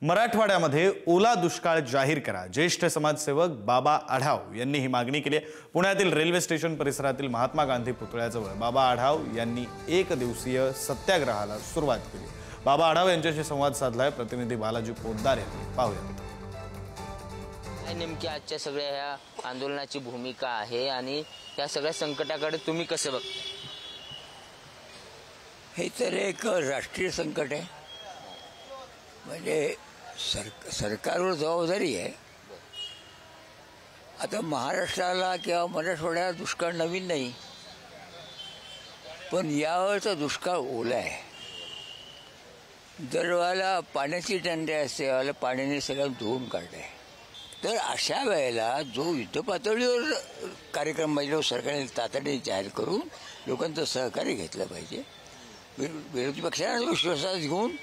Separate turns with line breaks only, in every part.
मराठवाड्यामध्ये ओला दुष्काळ जाहीर करा। ज्येष्ठ समाजसेवक बाबा आढाव यांनी ही मागणी केली आहे। पुण्यातील रेल्वे स्टेशन परिसरातील महात्मा गांधी पुतळ्याजवळ बाबा आढाव यांनी एक दिवसीय सत्याग्रहाला सुरुवात केली। बाबा आढाव यांच्याशी संवाद साधलाय प्रतिनिधी बालाजी पोद्दार यांनी। पाहूया
नेमकी आजच्या सगळ्या ह्या आंदोलनाची भूमिका आहे आणि या सगळ्या संकटाकडे तुम्ही कसे बघता?
हे तर एक राष्ट्रीय संकट आहे, म्हणजे सरकारवर जबाबदारी आहे। आता महाराष्ट्राला किंवा मराठवाड्यात दुष्काळ नवीन नाही, पण यावेळचा दुष्काळ ओला आहे। दरवेळेला पाण्याची टंचाई असते, यावेळेला पाण्याने सगळं धुवून काढलं आहे। तर अशा वेळेला जो युद्धपातळीवर कार्यक्रम पाहिजे सरकारने तातडीने जाहीर करून लोकांचं सहकार्य घेतलं पाहिजे। विरोधी पक्षांना विश्वासात घेऊन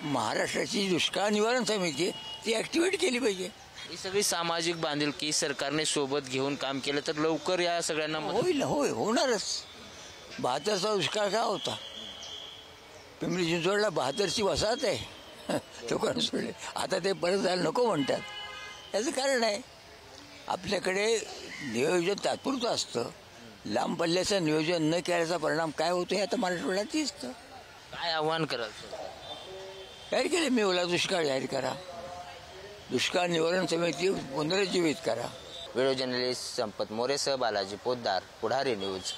महाराष्ट्राची दुष्काळ निवारण समिती ती ॲक्टिवेट केली पाहिजे।
ही सगळी सामाजिक बांधिलकी सरकारने सोबत घेऊन काम केलं तर लवकर या सगळ्यांना
होईल, होणारच। 72चा दुष्काळ का होता? पिंपरी चिंचवडला 72ची वसाहत आहे, लोकांना सोडले। आता ते परत जायला नको म्हणतात। याचं कारण आहे आपल्याकडे नियोजन तात्पुरतं असतं, लांब पल्ल्याचं नियोजन न केल्याचा परिणाम काय होतो हे आता मराठवाड्यात दिसतं।
काय आव्हान करायचं?
जाहीर केले मी ओला दुष्काळ जाहीर करा, दुष्काळ निवारण समिती पुनरुज्जीवित करा।
व्हिडिओ जर्नलिस्ट संपत मोरेसह बालाजी पोद्दार, पुढारी न्यूज।